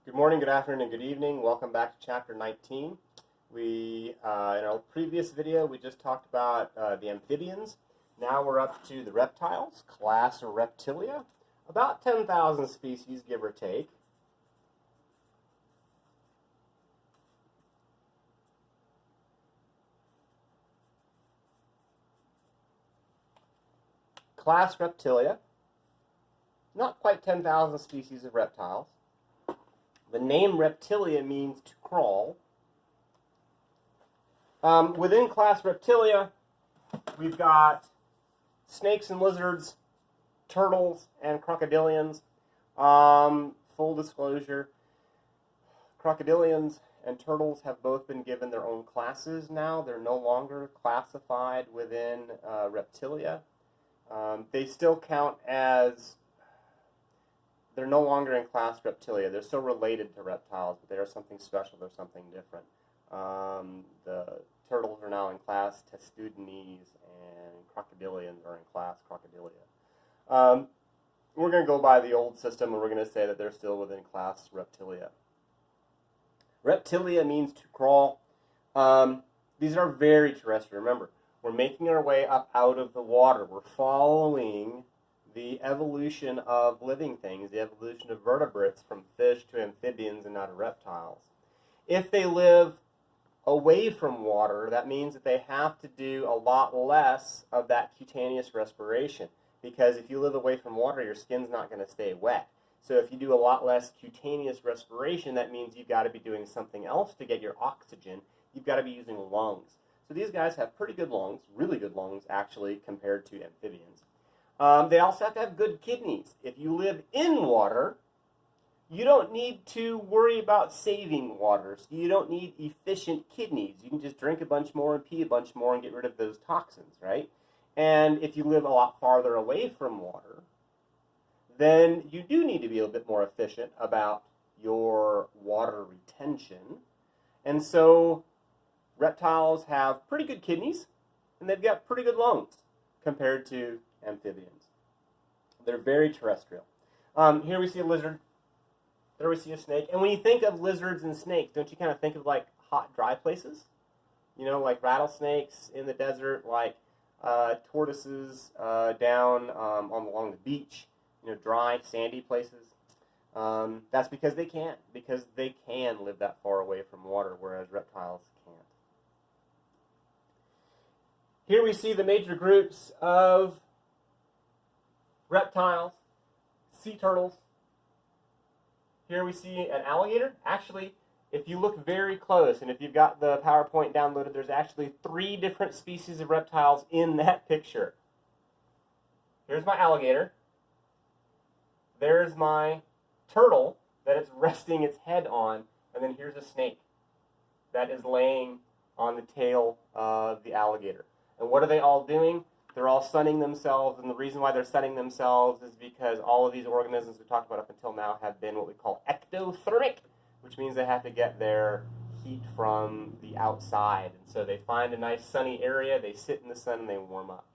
Good morning, good afternoon, and good evening. Welcome back to Chapter 19. In our previous video, we just talked about the amphibians. Now we're up to the reptiles, class Reptilia. About 10,000 species, give or take. Class Reptilia. Not quite 10,000 species of reptiles. The name Reptilia means to crawl. Within class Reptilia, we've got snakes and lizards, turtles, and crocodilians. Full disclosure, crocodilians and turtles have both been given their own classes now. They're no longer classified within Reptilia. They still count as... They're no longer in class Reptilia. They're still related to reptiles, but they are something special. They're something different. The turtles are now in class Testudines, and crocodilians are in class Crocodilia. We're going to go by the old system, and we're going to say that they're still within class Reptilia. Reptilia means to crawl. These are very terrestrial. Remember, we're making our way up out of the water. We're following the evolution of living things, the evolution of vertebrates from fish to amphibians and now to reptiles. If they live away from water, that means that they have to do a lot less of that cutaneous respiration, because if you live away from water, your skin's not going to stay wet. So if you do a lot less cutaneous respiration, that means you've got to be doing something else to get your oxygen. You've got to be using lungs. So these guys have pretty good lungs, really good lungs actually, compared to amphibians. They also have to have good kidneys. If you live in water, you don't need to worry about saving water. So you don't need efficient kidneys. You can just drink a bunch more and pee a bunch more and get rid of those toxins, right? And if you live a lot farther away from water, then you do need to be a little bit more efficient about your water retention. And so reptiles have pretty good kidneys, and they've got pretty good lungs compared to amphibians. They're very terrestrial. Here we see a lizard. There we see a snake. And when you think of lizards and snakes, don't you kind of think of like hot, dry places? You know, like rattlesnakes in the desert, like tortoises down along the beach, you know, dry, sandy places. That's because they can live that far away from water, whereas reptiles can't. Here we see the major groups of reptiles, sea turtles. Here we see an alligator. Actually, if you look very close, and if you've got the PowerPoint downloaded, there's actually 3 different species of reptiles in that picture. Here's my alligator. There's my turtle that it's resting its head on, and then here's a snake that is laying on the tail of the alligator. And what are they all doing? They're all sunning themselves, and the reason why they're sunning themselves is because all of these organisms we talked about up until now have been what we call ectothermic, which means they have to get their heat from the outside. And so they find a nice sunny area, they sit in the sun, and they warm up.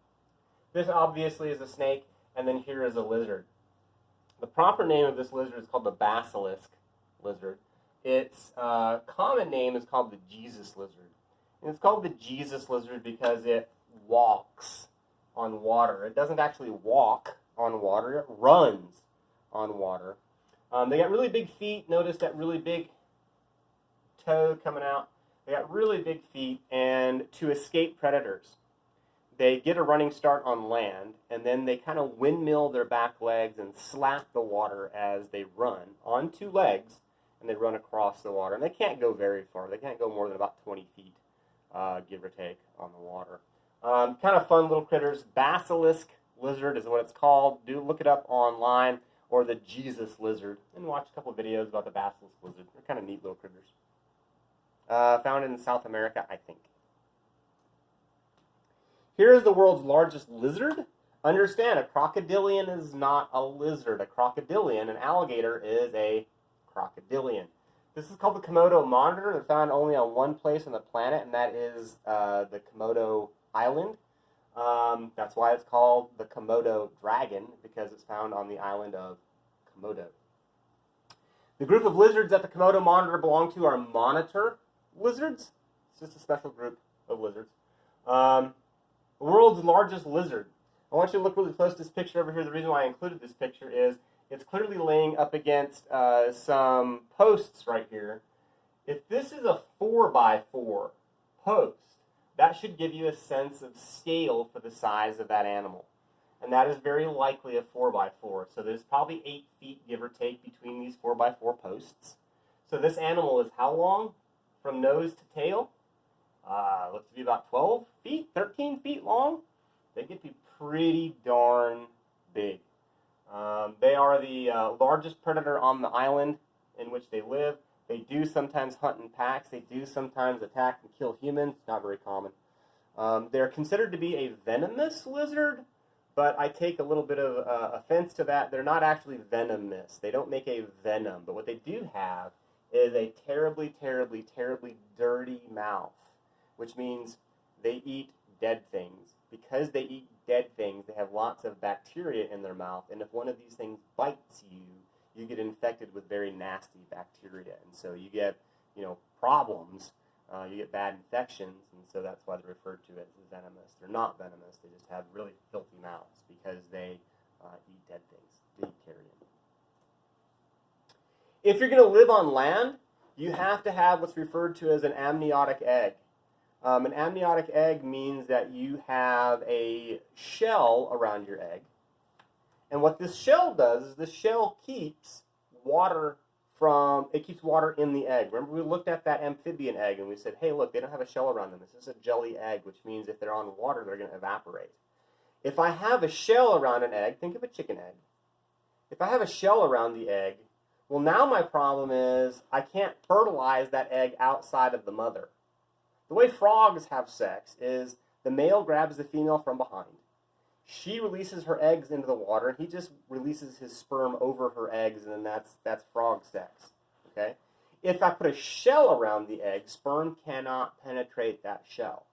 This obviously is a snake, and then here is a lizard. The proper name of this lizard is called the basilisk lizard. Its common name is called the Jesus lizard. And it's called the Jesus lizard because it walks on water. It doesn't actually walk on water, it runs on water. They got really big feet. Notice that really big toe coming out. They got really big feet, and to escape predators, they get a running start on land, and then they kind of windmill their back legs and slap the water as they run on 2 legs, and they run across the water. And they can't go very far. They can't go more than about 20 feet, give or take, on the water. Kind of fun little critters. Basilisk lizard is what it's called. Do look it up online, or the Jesus lizard, and watch a couple of videos about the basilisk lizard. They're kind of neat little critters. Found in South America, I think. Here is the world's largest lizard. Understand, a crocodilian is not a lizard. A crocodilian, an alligator, is a crocodilian. This is called the Komodo Monitor. They're found only on one place on the planet, and that is the Komodo Island. That's why it's called the Komodo dragon, because it's found on the island of Komodo. The group of lizards that the Komodo Monitor belong to are monitor lizards. It's just a special group of lizards. The world's largest lizard. I want you to look really close to this picture over here. The reason why I included this picture is it's clearly laying up against some posts right here. If this is a 4x4 post, that should give you a sense of scale for the size of that animal. And that is very likely a 4x4. So there's probably 8 feet, give or take, between these 4x4 posts. So this animal is how long from nose to tail? Looks to be about 12 feet, 13 feet long. They get to be pretty darn big. They are the largest predator on the island in which they live. They do sometimes hunt in packs. They do sometimes attack and kill humans. Not very common. They're considered to be a venomous lizard, but I take a little bit of offense to that. They're not actually venomous. They don't make a venom. But what they do have is a terribly, terribly, terribly dirty mouth, which means they eat dead things. Because they eat dead things, they have lots of bacteria in their mouth, and if one of these things bites you, you get infected with very nasty bacteria, and so you get, problems. You get bad infections, and so that's why they're referred to as venomous. They're not venomous. They just have really filthy mouths because they eat dead things. They eat carrion. If you're going to live on land, you have to have what's referred to as an amniotic egg. An amniotic egg means that you have a shell around your egg. And what this shell does is this shell keeps water in the egg. Remember we looked at that amphibian egg and we said, hey, look, they don't have a shell around them. This is a jelly egg, which means if they're on water, they're going to evaporate. If I have a shell around an egg, think of a chicken egg. If I have a shell around the egg, well, now my problem is I can't fertilize that egg outside of the mother. The way frogs have sex is the male grabs the female from behind. She releases her eggs into the water, and he just releases his sperm over her eggs, and then that's frog sex. Okay? If I put a shell around the egg, sperm cannot penetrate that shell.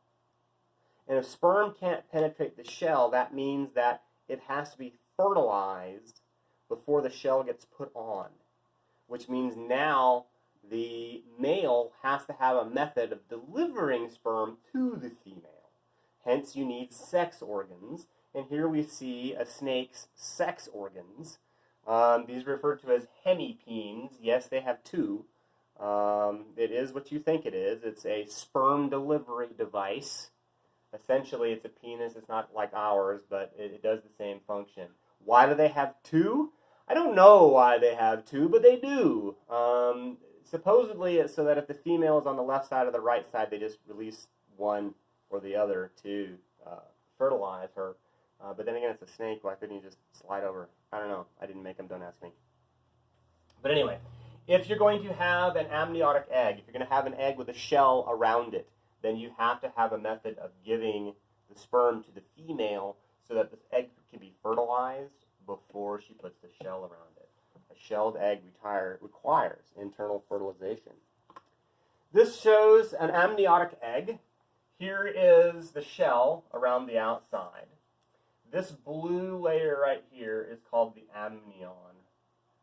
And if sperm can't penetrate the shell, that means that it has to be fertilized before the shell gets put on, which means now the male has to have a method of delivering sperm to the female. Hence, you need sex organs. And here we see a snake's sex organs. These are referred to as hemipenes. Yes, they have 2. It is what you think it is. It's a sperm delivery device. Essentially, it's a penis. It's not like ours, but it does the same function. Why do they have 2? I don't know why they have 2, but they do. Supposedly, it's so that if the female is on the left side or the right side, they just release one or the other to fertilize her. But then again, it's a snake. Why couldn't you just slide over? I don't know. I didn't make them. Don't ask me. But anyway, if you're going to have an amniotic egg, if you're going to have an egg with a shell around it, then you have to have a method of giving the sperm to the female so that the egg can be fertilized before she puts the shell around it. A shelled egg requires internal fertilization. This shows an amniotic egg. Here is the shell around the outside. This blue layer right here is called the amnion.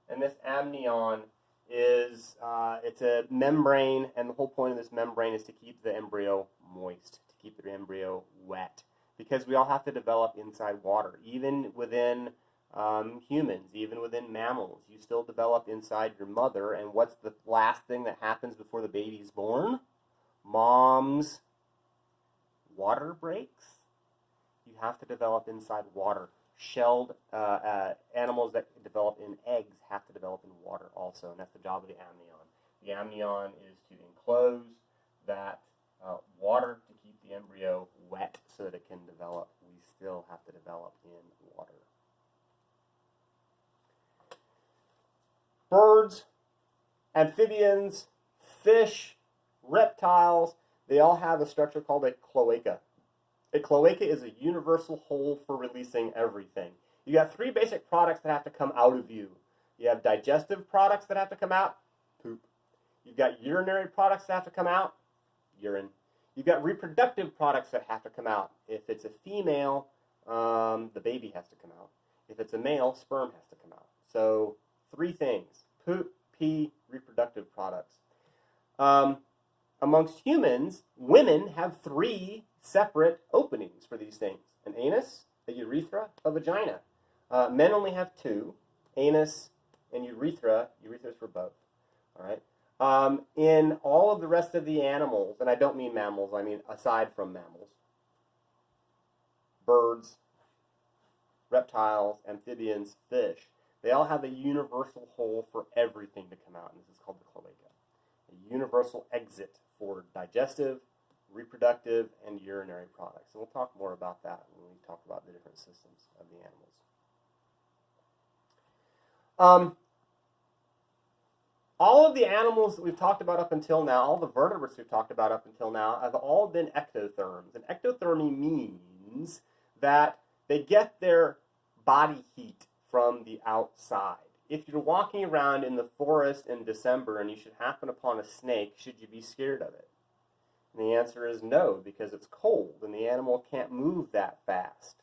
And this amnion is, it's a membrane, and the whole point of this membrane is to keep the embryo moist, to keep the embryo wet. Because we all have to develop inside water. Even within humans, even within mammals, you still develop inside your mother. And what's the last thing that happens before the baby's born? Mom's water breaks. You have to develop inside water. Shelled animals that develop in eggs have to develop in water also, and that's the job of the amnion. The amnion is to enclose that water to keep the embryo wet so that it can develop. We still have to develop in water. Birds, amphibians, fish, reptiles, they all have a structure called a cloaca. A cloaca is a universal hole for releasing everything. You got 3 basic products that have to come out of you. You have digestive products that have to come out, poop. You've got urinary products that have to come out, urine. You've got reproductive products that have to come out. If it's a female, the baby has to come out. If it's a male, sperm has to come out. So 3 things: poop, P, reproductive products. Amongst humans, women have 3 separate openings for these things: an anus, a urethra, a vagina. Men only have 2, anus and urethra. Urethra is for both. All right. In all of the rest of the animals, and I don't mean mammals, I mean aside from mammals, birds, reptiles, amphibians, fish, they all have a universal hole for everything to come out, and this is called the cloaca. A universal exit for digestive, reproductive, and urinary products. And we'll talk more about that when we talk about the different systems of the animals. All of the animals that we've talked about up until now, all the vertebrates we've talked about up until now, have all been ectotherms. And ectothermy means that they get their body heat from the outside. If you're walking around in the forest in December and you should happen upon a snake, should you be scared of it? And the answer is no, because it's cold and the animal can't move that fast.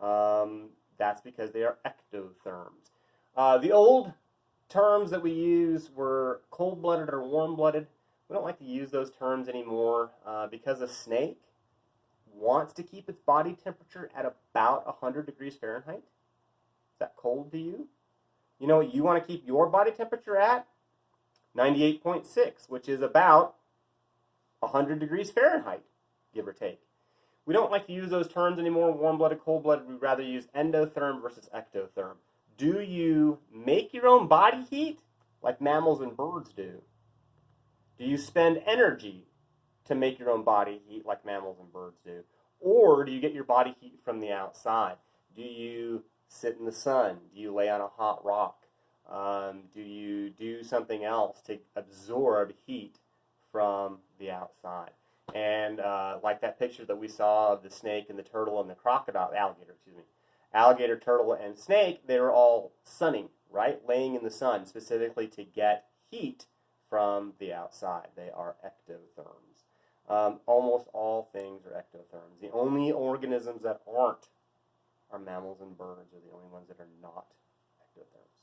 That's because they are ectotherms. The old terms that we use were cold-blooded or warm-blooded. We don't like to use those terms anymore because a snake wants to keep its body temperature at about 100 degrees Fahrenheit. Is that cold to you? You know what you want to keep your body temperature at? 98.6, which is about 100 degrees Fahrenheit, give or take. We don't like to use those terms anymore, warm-blooded, cold-blooded. We'd rather use endotherm versus ectotherm. Do you make your own body heat like mammals and birds do? Do you spend energy to make your own body heat like mammals and birds do? Or do you get your body heat from the outside? Do you sit in the sun? Do you lay on a hot rock? Do you do something else to absorb heat from the outside? And like that picture that we saw of the snake and the turtle and the crocodile, alligator, turtle, and snake, they were all sunning, right? Laying in the sun specifically to get heat from the outside. They are ectotherms. Almost all things are ectotherms. The only organisms that aren't are mammals and birds, are the only ones that are not ectotherms.